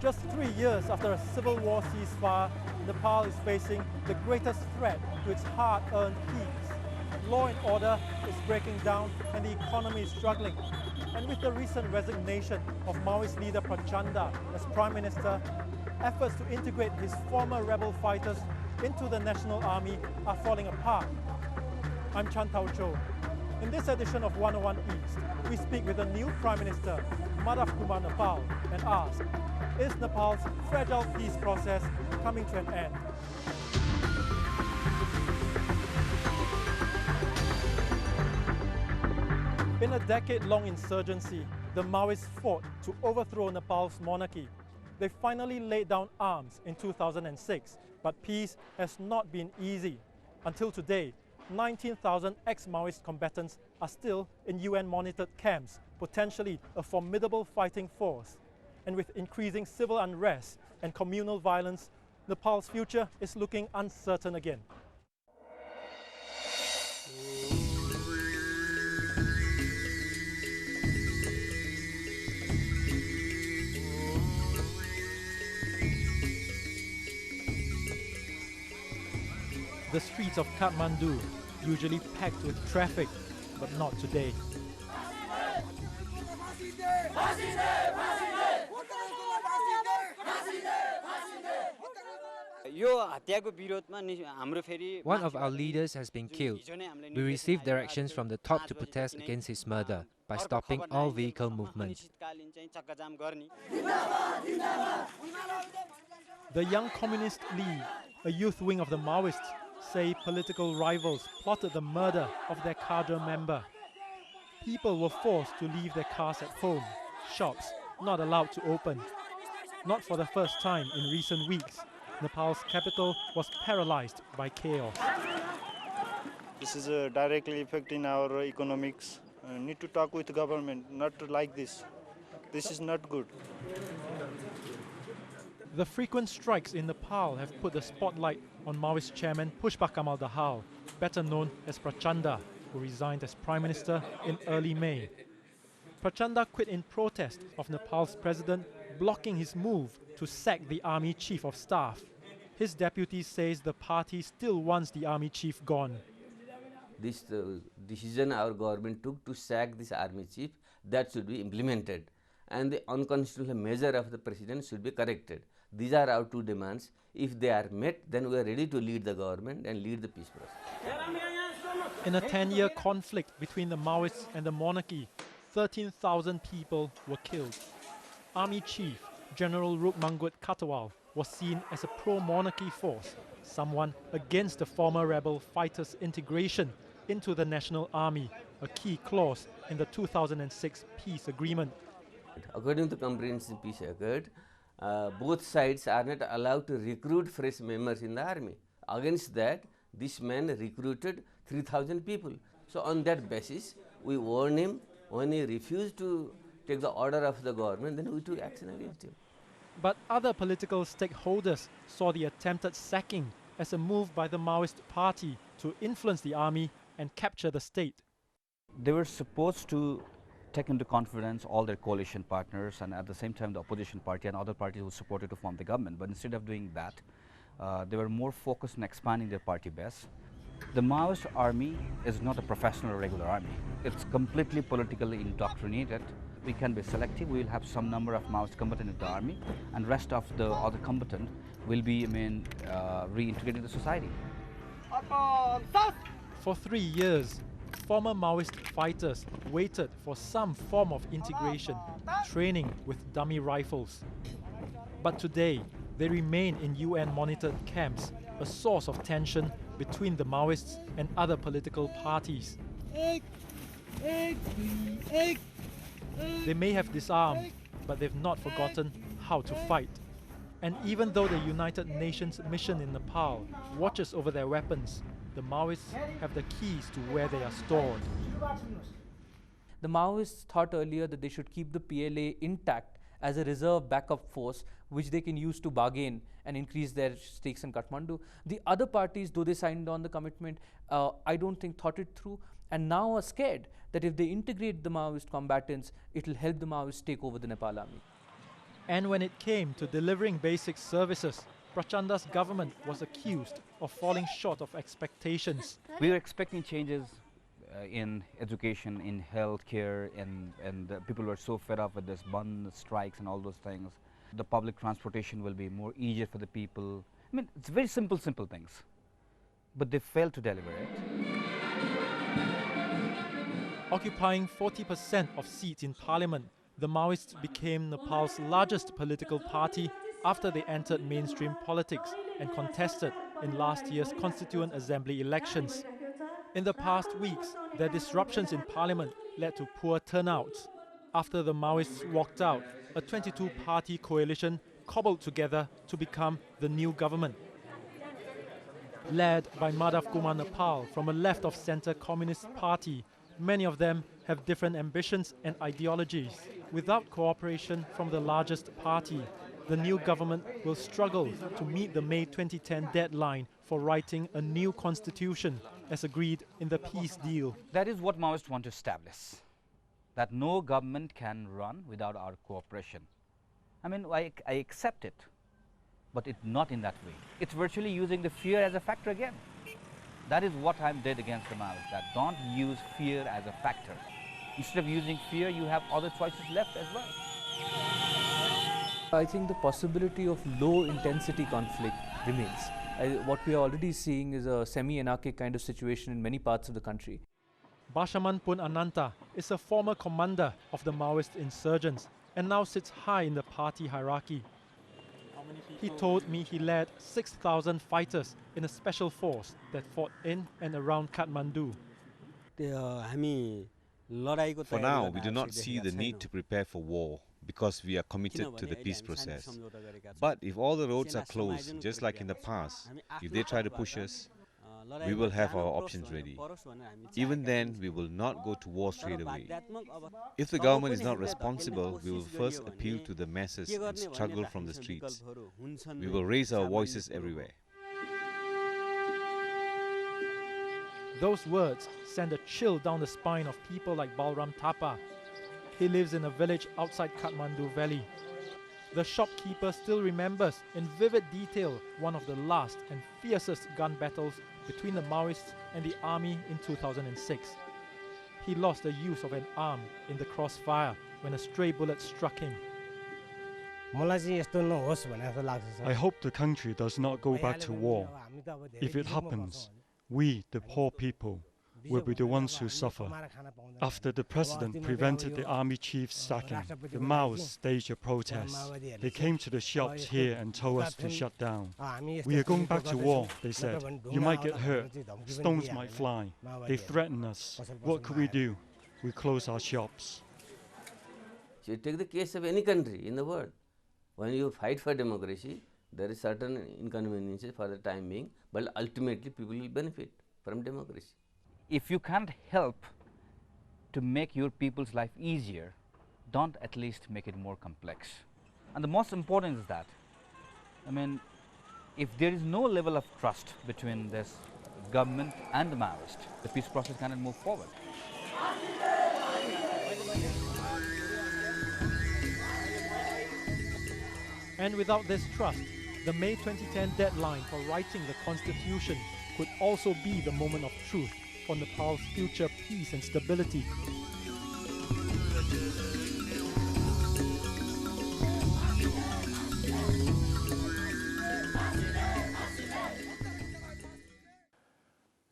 Just 3 years after a civil war ceasefire, Nepal is facing the greatest threat to its hard-earned peace. Law and order is breaking down and the economy is struggling. And with the recent resignation of Maoist leader Prachanda as Prime Minister, efforts to integrate his former rebel fighters into the National Army are falling apart. I'm Chan Tao Cho. In this edition of 101 East, we speak with the new Prime Minister, Madhav Kumar, Nepal, and ask, is Nepal's fragile peace process coming to an end? In a decade-long insurgency, the Maoists fought to overthrow Nepal's monarchy. They finally laid down arms in 2006, but peace has not been easy. Until today, 19,000 ex-Maoist combatants are still in UN-monitored camps, potentially a formidable fighting force. And with increasing civil unrest and communal violence, Nepal's future is looking uncertain again. The streets of Kathmandu, usually packed with traffic, but not today. One of our leaders has been killed. We received directions from the top to protest against his murder by stopping all vehicle movement. The Young Communist League, a youth wing of the Maoists, say political rivals plotted the murder of their cadre member. People were forced to leave their cars at home, shops not allowed to open. Not for the first time in recent weeks, Nepal's capital was paralyzed by chaos. This is directly affecting our economics. Need to talk with government, not like this. This is not good. The frequent strikes in Nepal have put the spotlight on Maoist chairman Pushpa Kamal Dahal, better known as Prachanda, who resigned as Prime Minister in early May. Prachanda quit in protest of Nepal's president blocking his move to sack the army chief of staff. His deputy says the party still wants the army chief gone. This decision our government took to sack this army chief, that should be implemented, and the unconstitutional measure of the president should be corrected. These are our two demands. If they are met, then we are ready to lead the government and lead the peace process. In a 10-year conflict between the Maoists and the monarchy, 13,000 people were killed. Army Chief General Rukmanggut Katawal was seen as a pro-monarchy force, someone against the former rebel fighters' integration into the National Army, a key clause in the 2006 peace agreement. According to the Comprehensive Peace Accord, both sides are not allowed to recruit fresh members in the army. Against that, this man recruited 3,000 people. So on that basis, we warned him. When he refused to take the order of the government, then we took action against him. But other political stakeholders saw the attempted sacking as a move by the Maoist party to influence the army and capture the state. They were supposed to take into confidence all their coalition partners and at the same time the opposition party and other parties who supported to form the government. But instead of doing that, they were more focused on expanding their party base. The Maoist army is not a professional or regular army. It's completely politically indoctrinated. We can be selective. We will have some number of Maoist combatants in the army, and rest of the other combatants will be, reintegrated into society. For 3 years, former Maoist fighters waited for some form of integration, training with dummy rifles. But today, they remain in UN-monitored camps, a source of tension between the Maoists and other political parties. They may have disarmed, but they've not forgotten how to fight. And even though the United Nations mission in Nepal watches over their weapons, the Maoists have the keys to where they are stored. The Maoists thought earlier that they should keep the PLA intact as a reserve backup force which they can use to bargain and increase their stakes in Kathmandu. The other parties, though they signed on the commitment, I don't think thought it through, and now are scared that if they integrate the Maoist combatants, it will help the Maoists take over the Nepal army. And when it came to delivering basic services, Prachanda's government was accused of falling short of expectations. We were expecting changes in education, in healthcare, and people were so fed up with this band strikes and all those things. The public transportation will be more easier for the people. I mean, it's very simple things, but they failed to deliver it. Occupying 40% of seats in parliament, the Maoists became Nepal's largest political party after they entered mainstream politics and contested in last year's Constituent Assembly elections. In the past weeks, their disruptions in parliament led to poor turnouts. After the Maoists walked out, a 22-party coalition cobbled together to become the new government. Led by Madhav Kumar Nepal from a left-of-centre communist party, many of them have different ambitions and ideologies. Without cooperation from the largest party, the new government will struggle to meet the May 2010 deadline for writing a new constitution, as agreed in the peace deal. That is what Maoists want to establish, that no government can run without our cooperation. I mean, I accept it, but it's not in that way. It's virtually using the fear as a factor again. That is what I'm dead against the Maoists, that don't use fear as a factor. Instead of using fear, you have other choices left as well. I think the possibility of low-intensity conflict remains. What we are already seeing is a semi-anarchic kind of situation in many parts of the country. Bashaman Pun Ananta is a former commander of the Maoist insurgents and now sits high in the party hierarchy. He told me he led 6,000 fighters in a special force that fought in and around Kathmandu. For now, we do not see the need to prepare for war because we are committed to the peace process. But if all the roads are closed, just like in the past, if they try to push us, we will have our options ready. Even then, we will not go to war straight away. If the government is not responsible, we will first appeal to the masses and struggle from the streets. We will raise our voices everywhere. Those words send a chill down the spine of people like Balram Thapa. He lives in a village outside Kathmandu Valley. The shopkeeper still remembers in vivid detail one of the last and fiercest gun battles between the Maoists and the army in 2006. He lost the use of an arm in the crossfire when a stray bullet struck him. I hope the country does not go back to war. If it happens, we, the poor people, will be the ones who suffer. After the president prevented the army chief's sacking, the Maoists staged a protest. They came to the shops here and told us to shut down. We are going back to war, they said. You might get hurt. Stones might fly. They threatened us. What could we do? We closed our shops. So you take the case of any country in the world. When you fight for democracy, there is certain inconveniences for the time being, but ultimately people will benefit from democracy. If you can't help to make your people's life easier, don't at least make it more complex. And the most important is that, I mean, if there is no level of trust between this government and the Maoist, the peace process cannot move forward. And without this trust, the May 2010 deadline for writing the constitution could also be the moment of truth for Nepal's future peace and stability.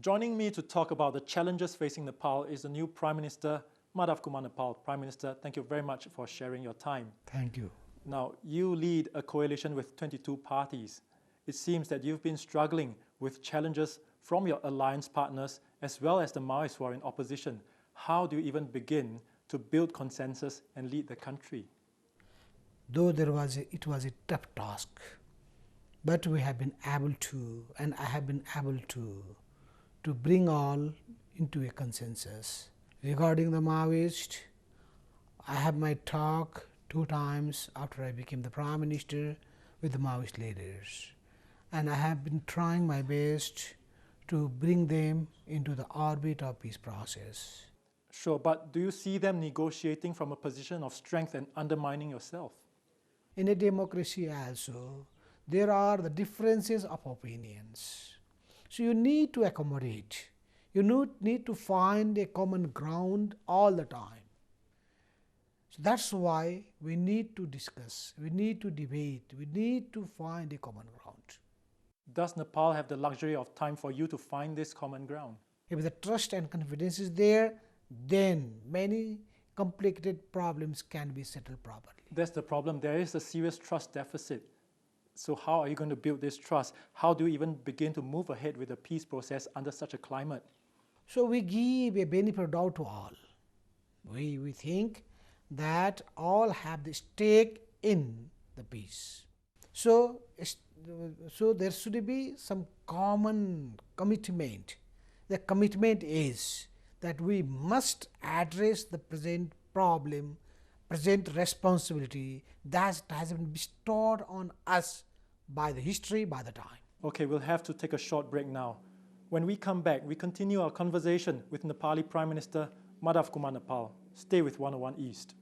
Joining me to talk about the challenges facing Nepal is the new Prime Minister, Madhav Kumar Nepal. Prime Minister, thank you very much for sharing your time. Thank you. Now, you lead a coalition with 22 parties. It seems that you've been struggling with challenges from your alliance partners as well as the Maoists who are in opposition. How do you even begin to build consensus and lead the country? Though it was a tough task, but we have been able to, and I have been able to bring all into a consensus. Regarding the Maoist, I have my talk 2 times after I became the Prime Minister with the Maoist leaders, and I have been trying my best to bring them into the orbit of peace process. Sure, but do you see them negotiating from a position of strength and undermining yourself? in a democracy also, there are the differences of opinions. So you need to accommodate, you need to find a common ground all the time. So that's why we need to discuss, we need to debate, we need to find a common ground. Does Nepal have the luxury of time for you to find this common ground? If the trust and confidence is there, then many complicated problems can be settled properly. That's the problem. There is a serious trust deficit. So how are you going to build this trust? How do you even begin to move ahead with the peace process under such a climate? So we give a benefit of doubt to all. We think that all have the stake in the peace. So there should be some common commitment. The commitment is that we must address the present problem, present responsibility that has been bestowed on us by the history, by the time. Okay, we'll have to take a short break now. When we come back, we continue our conversation with Nepali Prime Minister Madhav Kumar, Nepal. Stay with 101 East.